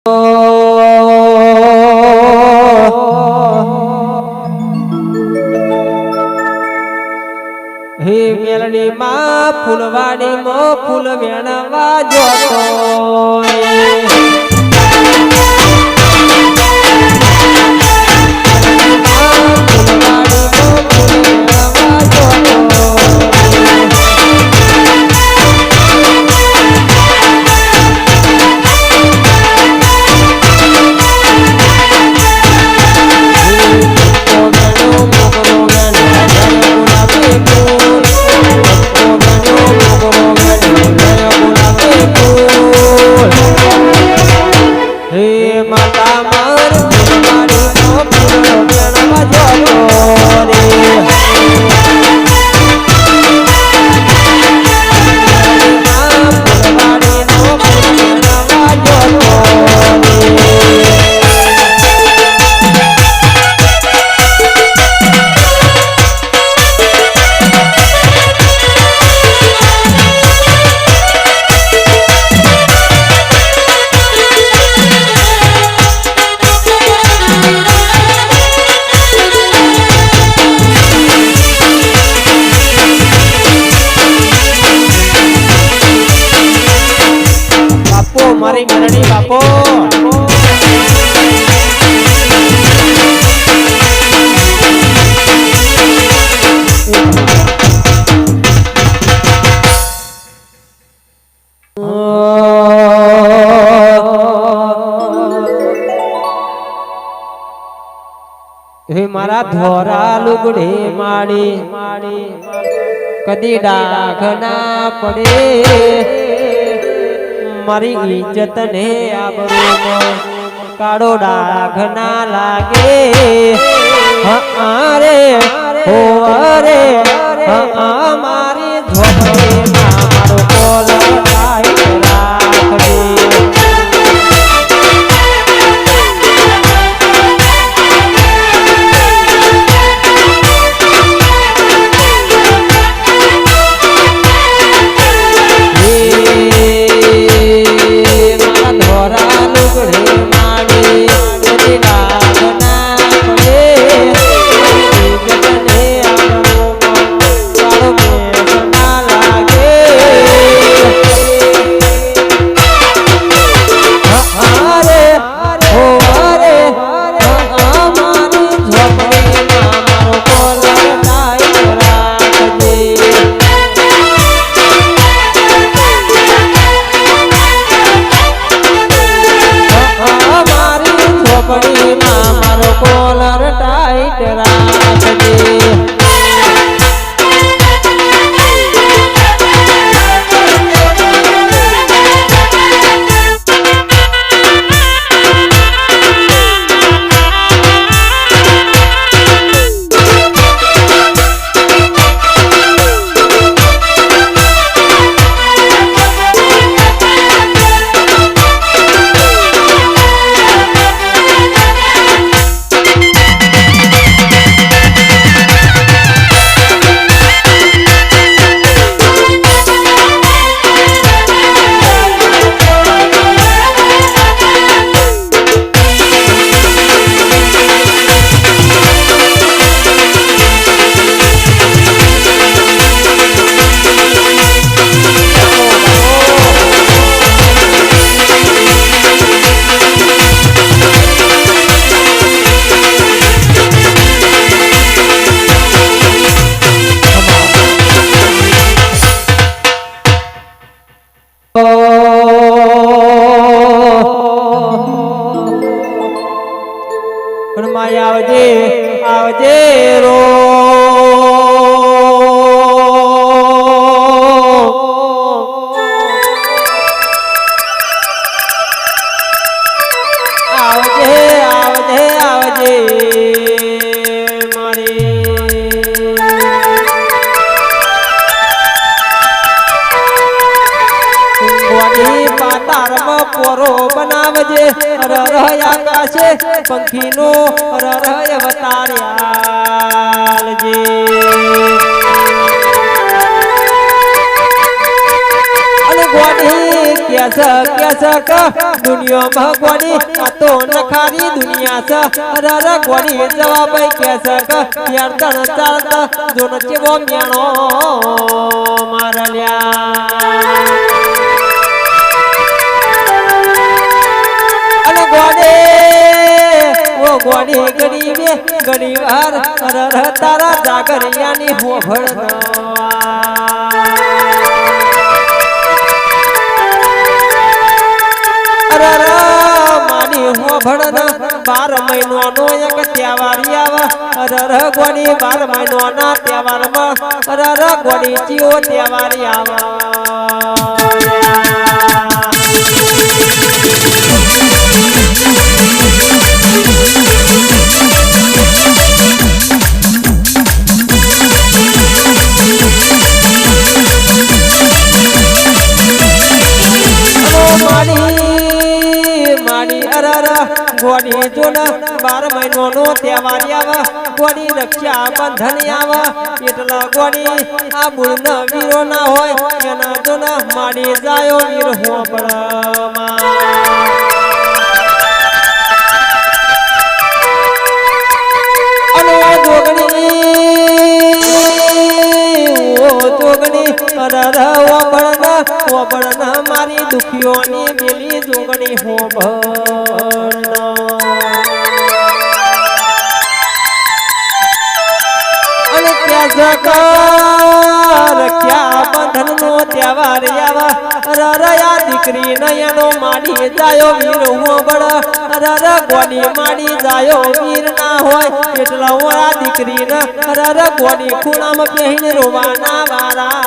હે મેલડી માં ફૂલવાડી માં ફૂલ વેણવા જોતો મારી મેલડી બાપો હે મારા ધોરા લુગડે માડી કદી ડાઘ ના પડે મારી ઇજ્જત ને આબરૂમાં કાળો ડાઘ ના લાગે અરે ઓ અરે મારી ધોપડીમાં મારો કોલર ટાઈટ રાખજે મારો કોલર ટાઈટ રાખજે આવજે આવજે રો આવજે આવજે આવજે મારી પાતારમાં પોરો બનાવજે આકાશે પંખીનો રરય વતાર્યાલજે અને ગોડી કેસ દુનિયામાં ગોડી આ તો નખારી દુનિયા છે અરર ગોડી જવાબ કેસ યાર તણ ચાલત જોન ચેવો મેણો મારલ્યા અને ગોડી ઘડી વાર અરર તારા જાગરિયાની હોભળ માની હોભળ 12 મહિનાનો એક તહેવાર આવે અરર ગોડી 12 મહિનાના તહેવારમાં અરર ગોડી ચિયો તહેવાર આવે ગોડી જોના 12 મહિનાનો તહેવાર આવે ગોડી રક્ષા બંધન આવે એટલા ગોડી આ મૂળ વીરો ના હોય એના જોના માડી જાયો વીર હોપળમાં અને જોગણી અરર હોબળના મારી દુખીઓની મેલી જોગણી હોબળ અને રખ્યા બંધન નો તહેવાર આવા અરરયા દીકરી નયનો માડી જાયો વીર હોબળ અરર ગોડી માડી જાયો વીર ના હોય એટલા ઓરા દીકરી ન અરર ગોડી ખૂણામાં પહેરીને રોવાના વારા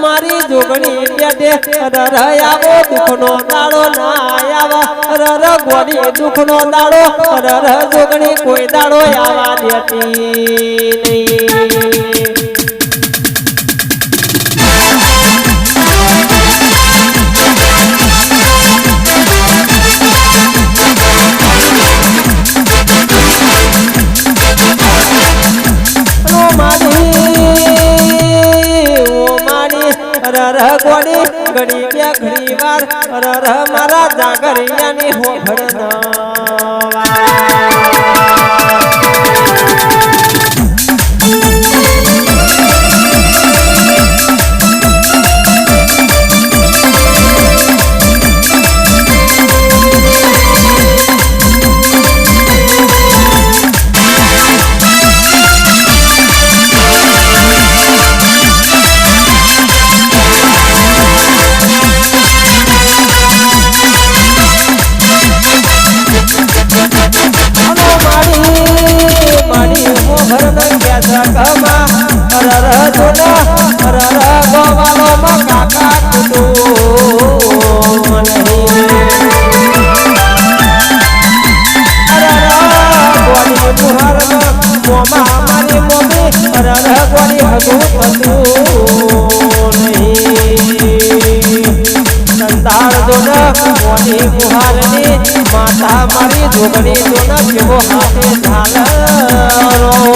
મારી જોગણી બેઠે અરર આવો દુખનો દાડો ના આવા અરર ગોડી દુખનો દાડો અરર જોગણી કોઈ દાડો આવા દેતી નહીં ગોડી ઘડી બે ઘડી વાર અરર મારા જાગરિયાની હોભળ માતા મારી જોગણી જોના જેવો હાથે ઝાલરો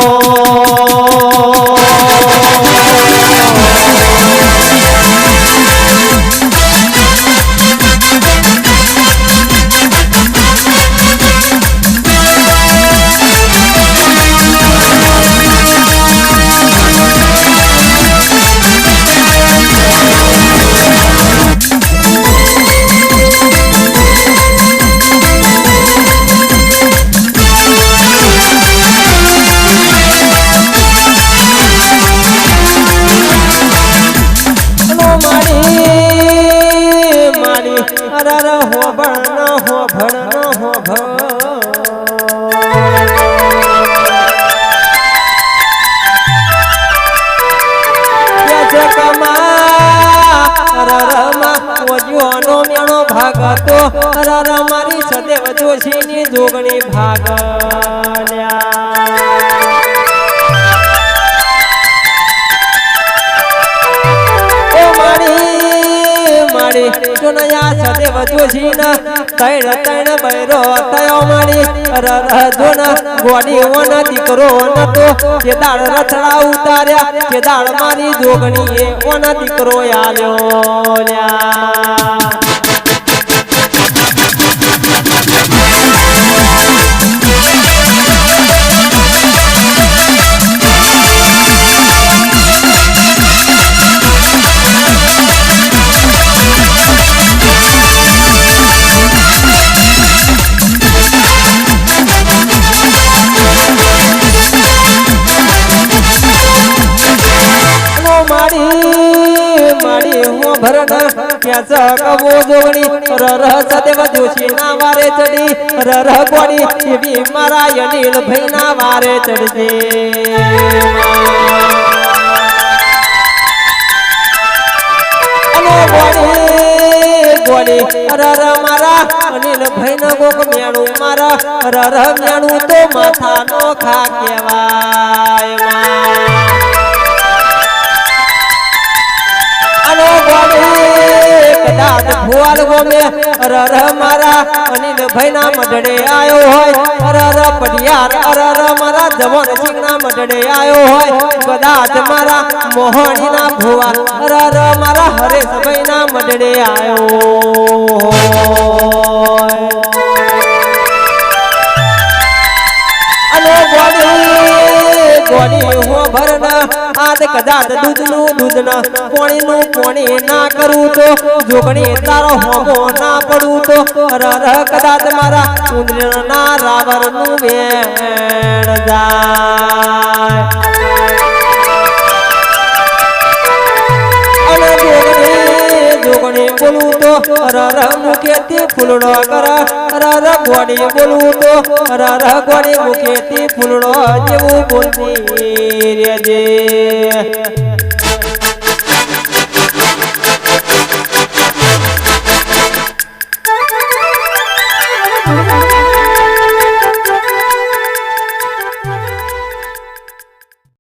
ભાગતો અરર મારી સદેવ જોશીની જોગણી ભાગલ્યા જોનયા સદેવ જોશી ન તૈણ તૈણ બૈરો તયો મારી જોન ગોડી વન દીકરો નતો કે દાળ રથડા ઉતાર્યા કે દાળ મારી જોગણીએ વન દીકરો આલ્યો લ્યા કવો જોગણી રર સદેવ જોશી ના વારે ચડી રર ગોડી એવી મારા અનિલ ભાઈ ના વારે ચડજે અલો ગોડી રર મારા અનિલ ભાઈ ના ગોક મેણું મારા રર મેણું તો માથા નો ખા કહેવાય અલો ગોડી કદાચ ભુવાલ ગોમે અરર મારા અનિલ ભાઈ ના મઢડે આયો હોય અરર પડિયાર અરર મારા જવાન સિંહ ના મઢડે આયો હોય કદાચ મારા મોહણી ના ભુવા અરર મારા હરેશ ભાઈ ના મઢડે આયો અનો ગોડી હો ભરણ આજ કદાચ દૂધનું દૂધ ના પોણીનું પોણી ના કરું તો જોગણી તારો હોમો ના પડું તો રર કદાચ મારા સુંદર ના રાવર નું વેણ જાય અને જોગણી બોલું તો રર મુખેથી ફૂલડો કર રર ગોડી બોલું તો રર ગોડી મુખેથી ફૂલડો જેવું બોલતી રેજે